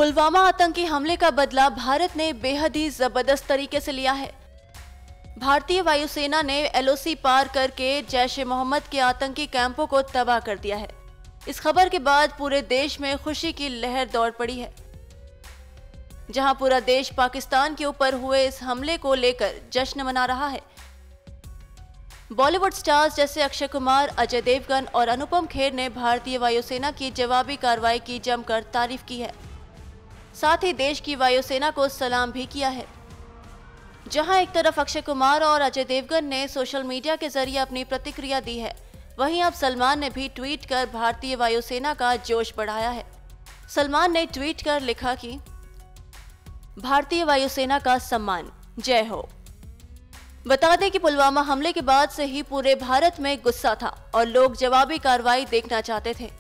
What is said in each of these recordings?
पुलवामा आतंकी हमले का बदला भारत ने बेहद ही जबरदस्त तरीके से लिया है। भारतीय वायुसेना ने एलओसी पार करके जैश-ए-मोहम्मद के आतंकी कैंपों को तबाह कर दिया है। इस खबर के बाद पूरे देश में खुशी की लहर दौड़ पड़ी है। जहां पूरा देश पाकिस्तान के ऊपर हुए इस हमले को लेकर जश्न मना रहा है। बॉलीवुड स्टार्स जैसे अक्षय कुमार, अजय देवगन और अनुपम खेर ने भारतीय वायुसेना की जवाबी कार्रवाई की जमकर तारीफ की है। साथ ही देश की वायुसेना को सलाम भी किया है। जहां एक तरफ अक्षय कुमार और अजय देवगन ने सोशल मीडिया के जरिए अपनी प्रतिक्रिया दी है, वहीं अब सलमान ने भी ट्वीट कर भारतीय वायुसेना का जोश बढ़ाया है। सलमान ने ट्वीट कर लिखा कि भारतीय वायुसेना का सम्मान, जय हो। बता दें कि पुलवामा हमले के बाद से ही पूरे भारत में गुस्सा था और लोग जवाबी कार्रवाई देखना चाहते थे।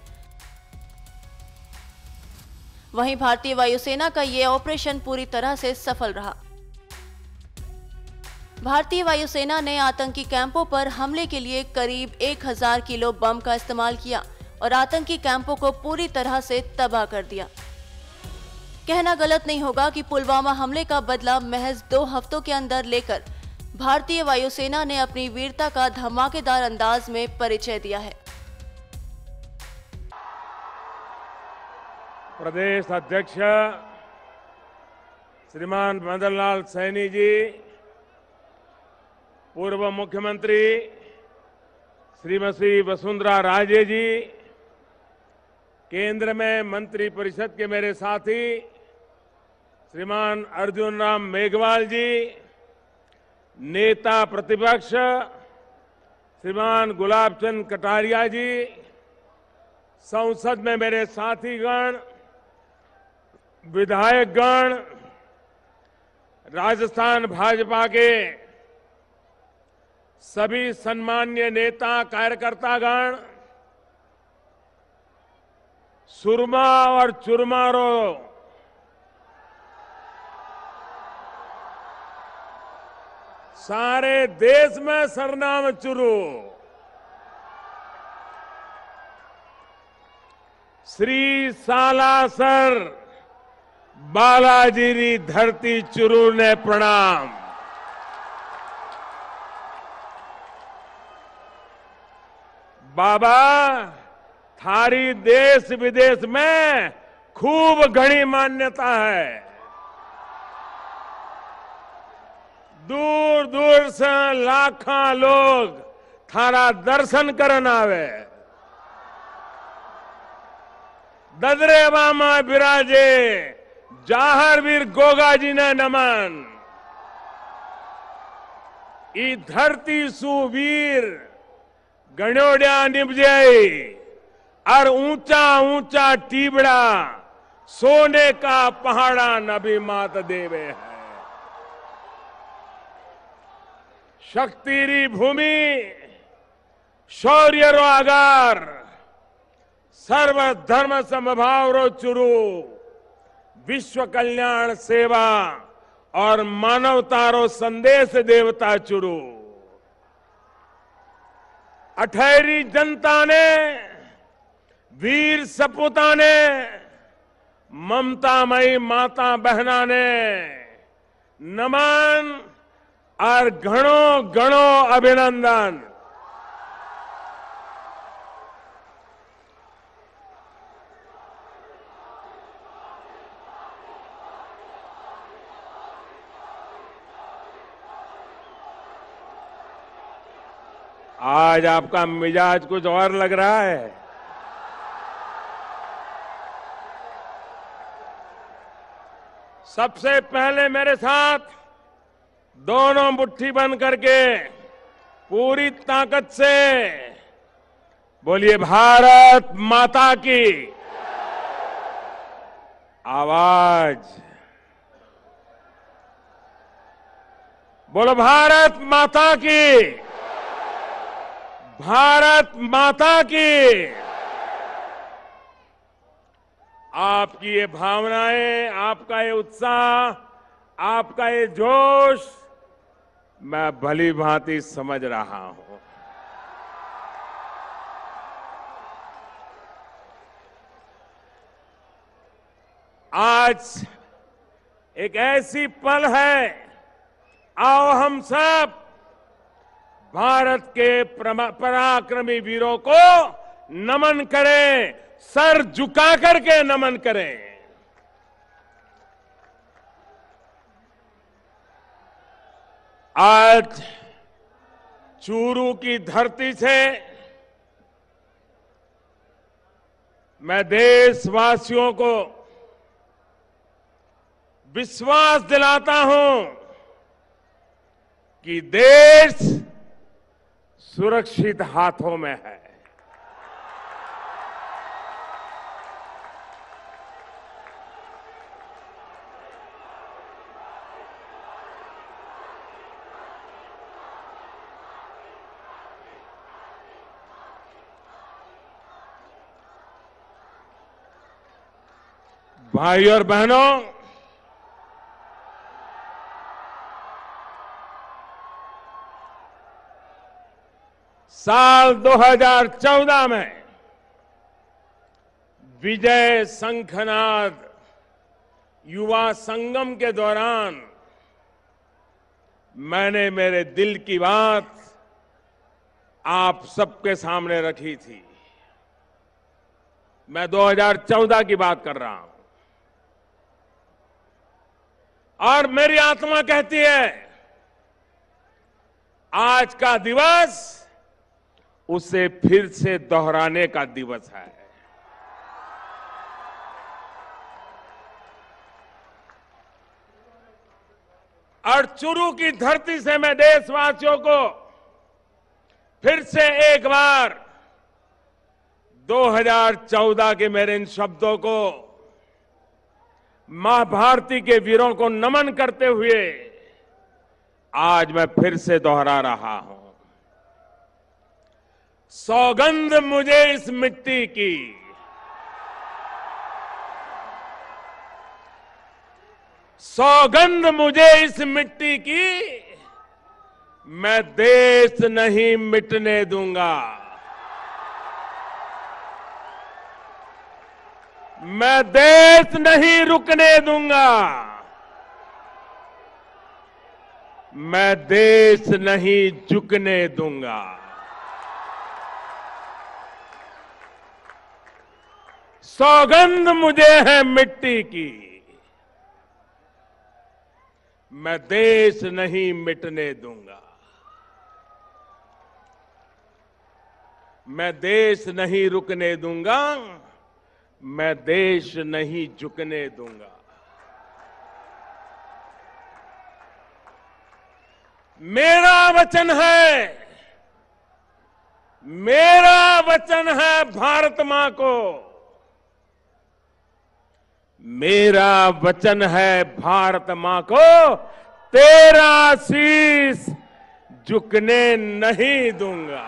वहीं भारतीय वायुसेना का यह ऑपरेशन पूरी तरह से सफल रहा। भारतीय वायुसेना ने आतंकी कैंपों पर हमले के लिए करीब 1000 किलो बम का इस्तेमाल किया और आतंकी कैंपों को पूरी तरह से तबाह कर दिया। कहना गलत नहीं होगा कि पुलवामा हमले का बदला महज 2 हफ्तों के अंदर लेकर भारतीय वायुसेना ने अपनी वीरता का धमाकेदार अंदाज में परिचय दिया है। प्रदेश अध्यक्ष श्रीमान मदन लाल सैनी जी, पूर्व मुख्यमंत्री श्रीमती वसुंधरा राजे जी, केंद्र में मंत्रिपरिषद के मेरे साथी श्रीमान अर्जुन राम मेघवाल जी, नेता प्रतिपक्ष श्रीमान गुलाब चंद कटारिया जी, संसद में मेरे साथीगण, विधायकगण, राजस्थान भाजपा के सभी सम्मान्य नेता कार्यकर्तागण, सुरमा और चुरमारों, सारे देश में सरनाम चुरू, श्री सालासर बालाजी री धरती चुरू ने प्रणाम। बाबा थारी देश विदेश में खूब घनी मान्यता है। दूर दूर से लाखों लोग थारा दर्शन करन आवे। ददरेवा में बिराजे जाहरवीर गोगा जी ने नमन। ई धरती सुवीर गणोड़िया निपजे और ऊंचा ऊंचा टीबड़ा सोने का पहाड़ा नबी मात देवे है। शक्तिरी भूमि शौर्य रो आगार, सर्व धर्म समभाव रो चुरू, विश्व कल्याण सेवा और मानवता रो संदेश देवता चुरू। अठहरी जनता ने, वीर सपूता ने, ममतामयी माता बहना ने नमन और घणो घणो अभिनंदन। आज आपका मिजाज कुछ और लग रहा है। सबसे पहले मेरे साथ दोनों मुट्ठी बंद करके पूरी ताकत से बोलिए भारत माता की। आवाज बोलो, भारत माता की, भारत माता की। आपकी ये भावनाएं, आपका ये उत्साह, आपका ये जोश मैं भली भांति समझ रहा हूं। आज एक ऐसी पल है, आओ हम सब भारत के पराक्रमी वीरों को नमन करें, सर झुका करके नमन करें। आज चूरू की धरती से मैं देशवासियों को विश्वास दिलाता हूं कि देश सुरक्षित हाथों में है। भाई और बहनों, साल 2014 में विजय शंखनाद युवा संगम के दौरान मैंने मेरे दिल की बात आप सबके सामने रखी थी। मैं 2014 की बात कर रहा हूं और मेरी आत्मा कहती है आज का दिवस उसे फिर से दोहराने का दिवस है। और चूरू की धरती से मैं देशवासियों को फिर से एक बार 2014 के मेरे इन शब्दों को मां भारती के वीरों को नमन करते हुए आज मैं फिर से दोहरा रहा हूं। सौगंध मुझे इस मिट्टी की, सौगंध मुझे इस मिट्टी की, मैं देश नहीं मिटने दूंगा। मैं देश नहीं रुकने दूंगा। मैं देश नहीं झुकने दूंगा। सौगंध मुझे है मिट्टी की, मैं देश नहीं मिटने दूंगा। मैं देश नहीं रुकने दूंगा। मैं देश नहीं झुकने दूंगा। मेरा वचन है, मेरा वचन है भारत मां को, मेरा वचन है भारत मां को, तेरा शीश झुकने नहीं दूंगा।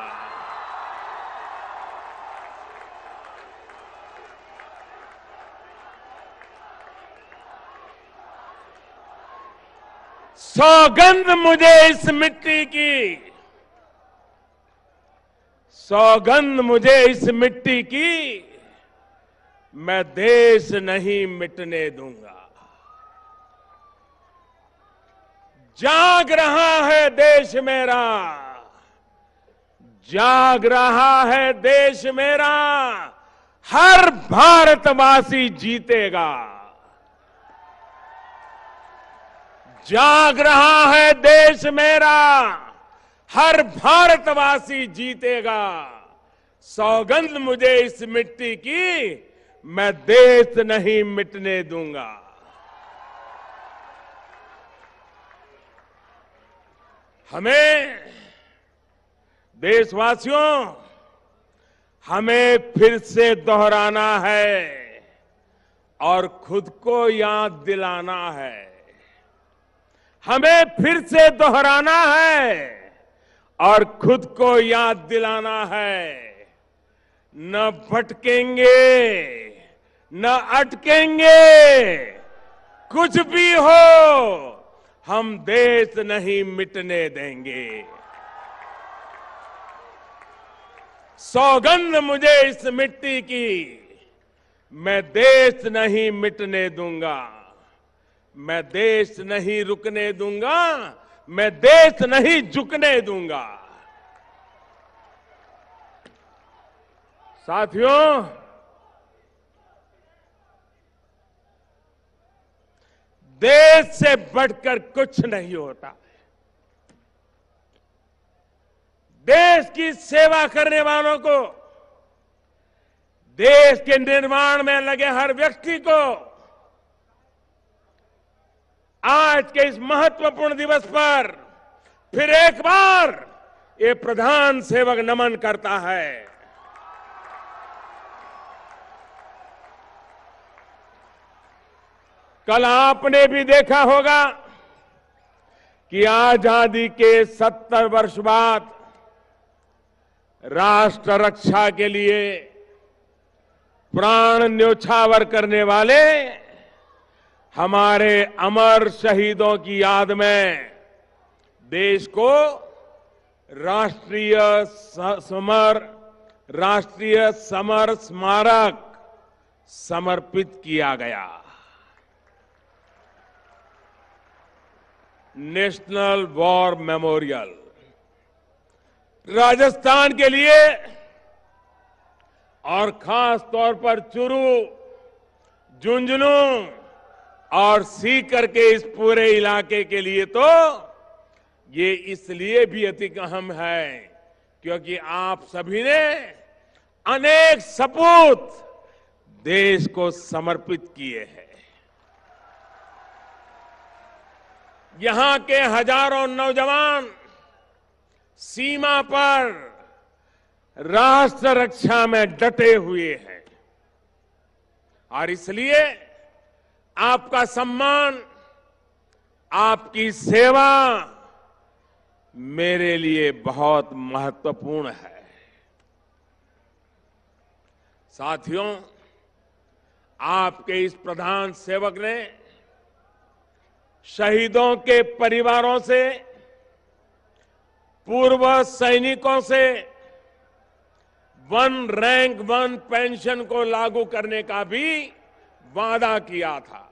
सौगंध मुझे इस मिट्टी की, सौगंध मुझे इस मिट्टी की, मैं देश नहीं मिटने दूंगा। जाग रहा है देश मेरा, जाग रहा है देश मेरा, हर भारतवासी जीतेगा। जाग रहा है देश मेरा, हर भारतवासी जीतेगा। सौगंध मुझे इस मिट्टी की, मैं देश नहीं मिटने दूंगा। हमें देशवासियों, हमें फिर से दोहराना है और खुद को याद दिलाना है। हमें फिर से दोहराना है और खुद को याद दिलाना है। न भटकेंगे, न अटकेंगे, कुछ भी हो हम देश नहीं मिटने देंगे। सौगंध मुझे इस मिट्टी की, मैं देश नहीं मिटने दूंगा, मैं देश नहीं रुकने दूंगा, मैं देश नहीं झुकने दूंगा। साथियों, देश से बढ़कर कुछ नहीं होता। देश की सेवा करने वालों को, देश के निर्माण में लगे हर व्यक्ति को आज के इस महत्वपूर्ण दिवस पर फिर एक बार ये प्रधान सेवक नमन करता है। कल आपने भी देखा होगा कि आजादी के 70 वर्ष बाद राष्ट्र रक्षा के लिए प्राण न्योछावर करने वाले हमारे अमर शहीदों की याद में देश को राष्ट्रीय समर स्मारक समर्पित किया गया। नेशनल वॉर मेमोरियल राजस्थान के लिए और खास तौर पर चुरू, झुंझुनू और सीकर के इस पूरे इलाके के लिए तो ये इसलिए भी अति अहम है क्योंकि आप सभी ने अनेक सपूत देश को समर्पित किए हैं। यहां के हजारों नौजवान सीमा पर राष्ट्र रक्षा में डटे हुए हैं और इसलिए आपका सम्मान, आपकी सेवा मेरे लिए बहुत महत्वपूर्ण है। साथियों, आपके इस प्रधान सेवक ने शहीदों के परिवारों से, पूर्व सैनिकों से वन रैंक वन पेंशन को लागू करने का भी वादा किया था।